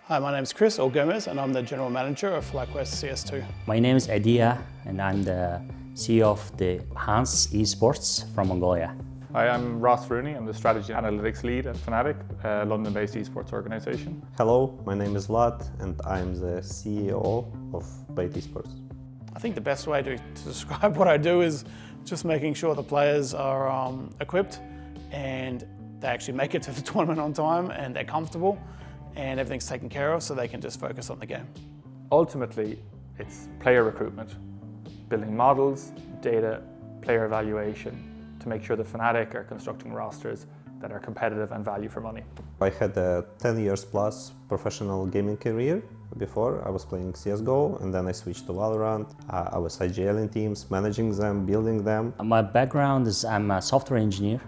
Hi, my name is Chris Gomez and I'm the General Manager of FlyQuest CS2. My name is Adia and I'm the CEO of the Hans Esports from Mongolia. Hi, I'm Ross Rooney. I'm the Strategy Analytics Lead at Fnatic, a London-based esports organisation. Hello, my name is Vlad and I'm the CEO of Bait Esports. I think the best way to describe what I do is just making sure the players are equipped and they actually make it to the tournament on time and they're comfortable and everything's taken care of so they can just focus on the game. Ultimately, it's player recruitment, building models, data, player evaluation to make sure that Fnatic are constructing rosters that are competitive and value for money. I had a 10 years plus professional gaming career. Before I was playing CSGO and then I switched to Valorant. I was IGL in teams, managing them, building them. My background is I'm a software engineer,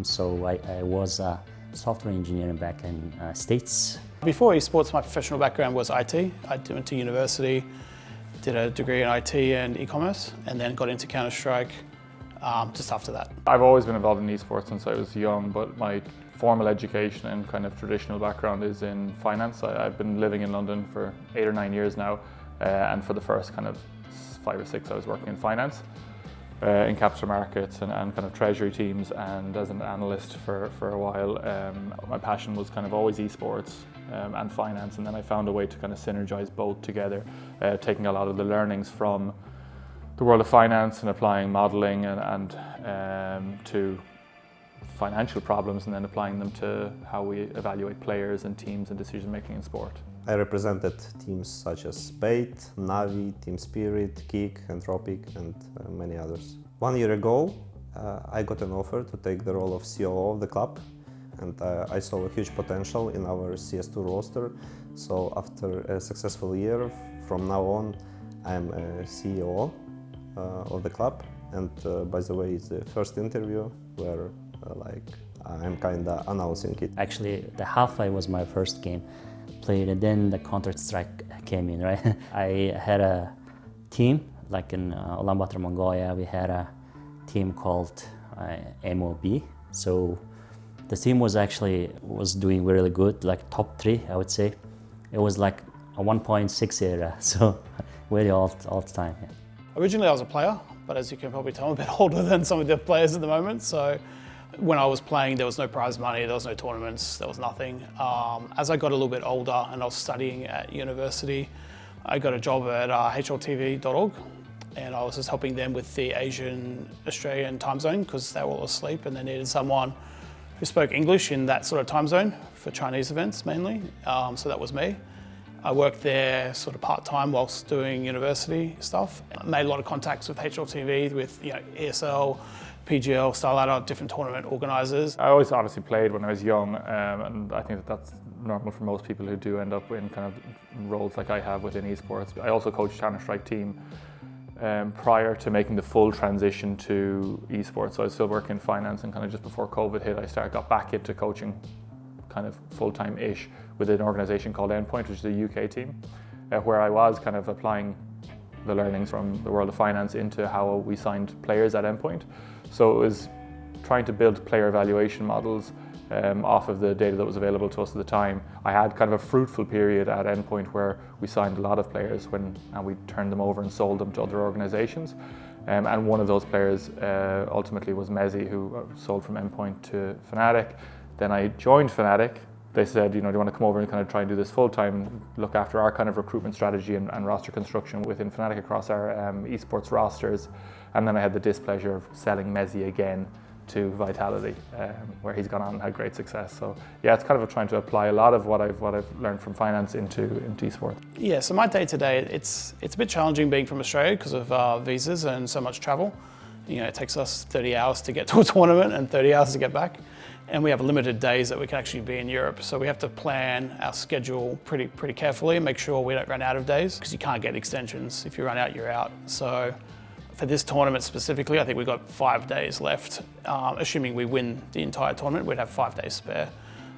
so I was a software engineer back in States. Before esports, my professional background was IT. I went to university, did a degree in IT and e-commerce, and then got into Counter-Strike just after that. I've always been involved in esports since I was young, but my formal education and kind of traditional background is in finance. I've been living in London for 8 or 9 years now, and for the first kind of 5 or 6 I was working in finance. In capital markets and kind of treasury teams, and as an analyst for a while. My passion was kind of always esports and finance, and then I found a way to kind of synergize both together, taking a lot of the learnings from the world of finance and applying modeling and to financial problems, and then applying them to how we evaluate players and teams and decision making in sport. I represented teams such as Bait, Navi, Team Spirit, Kick, Anthropic and many others. 1 year ago I got an offer to take the role of COO of the club, and I saw a huge potential in our CS2 roster. So after a successful year, from now on I'm a CEO of the club, and by the way, it's the first interview where I'm kinda announcing it. Actually, the Half-Life was my first game played, and then the Counter-Strike came in, right? I had a team, like in Ulaanbaatar, Mongolia, we had a team called MOB. So the team was doing really good, like top 3, I would say. It was like a 1.6 era, so really all the time. Yeah. Originally I was a player, but as you can probably tell, I'm a bit older than some of the players at the moment. So when I was playing, there was no prize money, there was no tournaments, there was nothing. As I got a little bit older and I was studying at university, I got a job at hltv.org, and I was just helping them with the Asian Australian time zone because they were all asleep and they needed someone who spoke English in that sort of time zone for Chinese events mainly. So that was me. I worked there sort of part-time whilst doing university stuff. I made a lot of contacts with HLTV, with ESL, PGL, StarLadder, different tournament organisers. I always obviously played when I was young, and I think that's normal for most people who do end up in kind of roles like I have within esports. I also coached Counter-Strike team prior to making the full transition to esports. So I was still working in finance, and kind of just before COVID hit, got back into coaching kind of full-time-ish with an organisation called Endpoint, which is a UK team, where I was kind of applying the learnings from the world of finance into how we signed players at Endpoint. So it was trying to build player evaluation models off of the data that was available to us at the time. I had kind of a fruitful period at Endpoint where we signed a lot of players and we turned them over and sold them to other organisations. And one of those players ultimately was Mezzi, who sold from Endpoint to Fnatic. Then I joined Fnatic. They said, do you want to come over and kind of try and do this full time, look after our kind of recruitment strategy and roster construction within Fnatic across our esports rosters. And then I had the displeasure of selling Mezzi again to Vitality, where he's gone on and had great success. So yeah, it's kind of trying to apply a lot of what I've learned from finance into esports. Yeah, so my day to day, it's a bit challenging being from Australia because of visas and so much travel. It takes us 30 hours to get to a tournament and 30 hours to get back. And we have limited days that we can actually be in Europe. So we have to plan our schedule pretty carefully and make sure we don't run out of days, because you can't get extensions. If you run out, you're out. So for this tournament specifically, I think we've got 5 days left. Assuming we win the entire tournament, we'd have 5 days spare.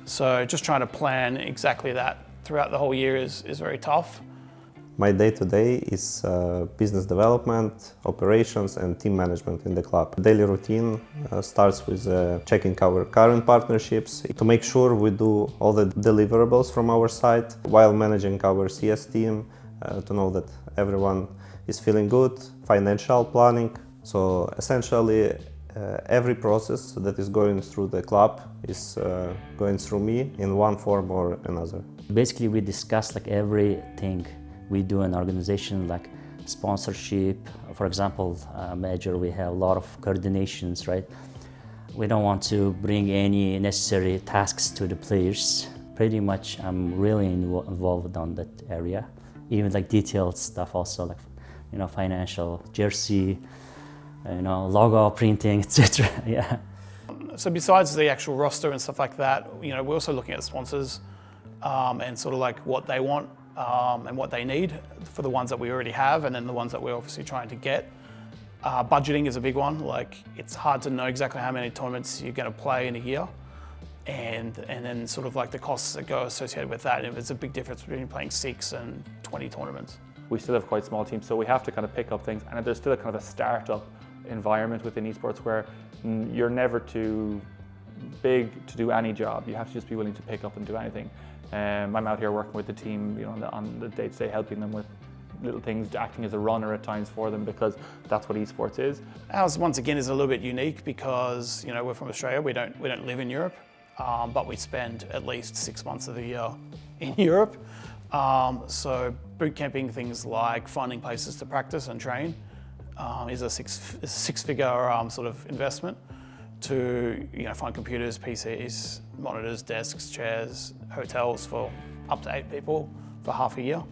So just trying to plan exactly that throughout the whole year is very tough. My day-to-day is business development, operations and team management in the club. Daily routine starts with checking our current partnerships to make sure we do all the deliverables from our side while managing our CS team to know that everyone is feeling good, financial planning. So essentially every process that is going through the club is going through me in one form or another. Basically we discuss like everything we do in organization, like sponsorship. For example, Major, we have a lot of coordinations, right? We don't want to bring any necessary tasks to the players. Pretty much I'm really involved on that area. Even like detailed stuff also, like, you know, financial, jersey, you know, logo printing, etc. Yeah. So besides the actual roster and stuff like that, you know, we're also looking at sponsors and sort of like what they want and what they need for the ones that we already have, and then the ones that we're obviously trying to get. Budgeting is a big one. Like, it's hard to know exactly how many tournaments you're going to play in a year, and then sort of like the costs that go associated with that. And there's a big difference between playing 6 and 20 tournaments. We still have quite small teams, so we have to kind of pick up things, and there's still a kind of a startup environment within esports where you're never too big to do any job. You have to just be willing to pick up and do anything. I'm out here working with the team, you know, on the day-to-day, helping them with little things, acting as a runner at times for them, because that's what esports is. Ours, once again, is a little bit unique because, you know, we're from Australia. We don't live in Europe, but we spend at least 6 months of the year in Europe. So boot camping, things like finding places to practice and train is a six-figure sort of investment to, you know, find computers, PCs, monitors, desks, chairs, hotels for up to 8 people for half a year.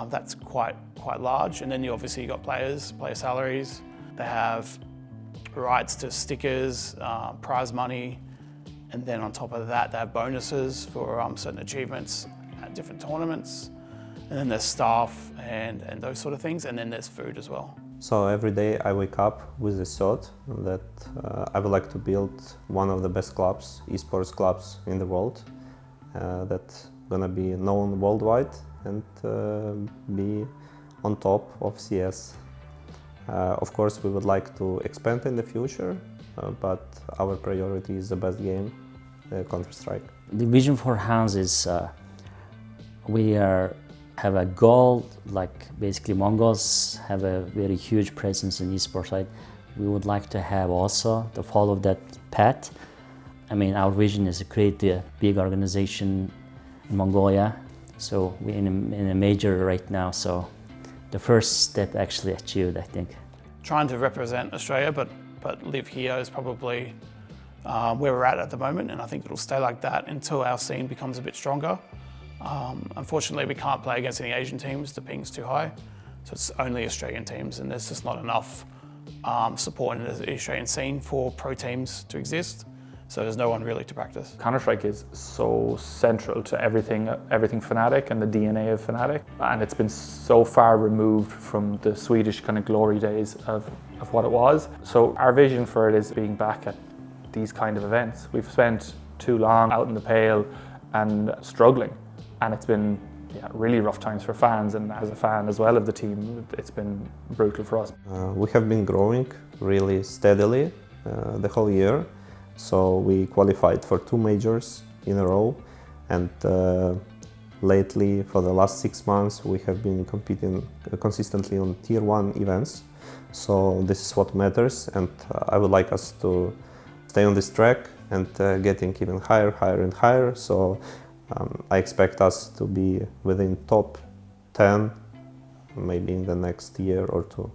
That's quite large. And then you obviously got player salaries. They have rights to stickers, prize money, and then on top of that, they have bonuses for certain achievements at different tournaments. And then there's staff and those sort of things, and then there's food as well. So every day I wake up with the thought that I would like to build one of the best clubs, esports clubs in the world, that's gonna be known worldwide and be on top of CS. Of course, we would like to expand in the future, but our priority is the best game, Counter-Strike. The vision for Hans is we have a goal, like basically Mongols have a very huge presence in esports, right? We would like to have also to follow that path. I mean, our vision is to create a big organization in Mongolia. So we're in a major right now, so the first step actually achieved, I think. Trying to represent Australia, but live here is probably where we're at the moment, and I think it'll stay like that until our scene becomes a bit stronger. Unfortunately, we can't play against any Asian teams, the ping's too high, so it's only Australian teams, and there's just not enough support in the Australian scene for pro teams to exist, so there's no one really to practice. Counter-Strike is so central to everything Fnatic and the DNA of Fnatic, and it's been so far removed from the Swedish kind of glory days of what it was. So our vision for it is being back at these kind of events. We've spent too long out in the pale and struggling. And it's been really rough times for fans, and as a fan as well of the team, it's been brutal for us. We have been growing really steadily the whole year. So we qualified for 2 majors in a row, and lately, for the last 6 months, we have been competing consistently on Tier 1 events. So this is what matters, and I would like us to stay on this track and getting even higher and higher. So I expect us to be within top 10, maybe in the next year or 2.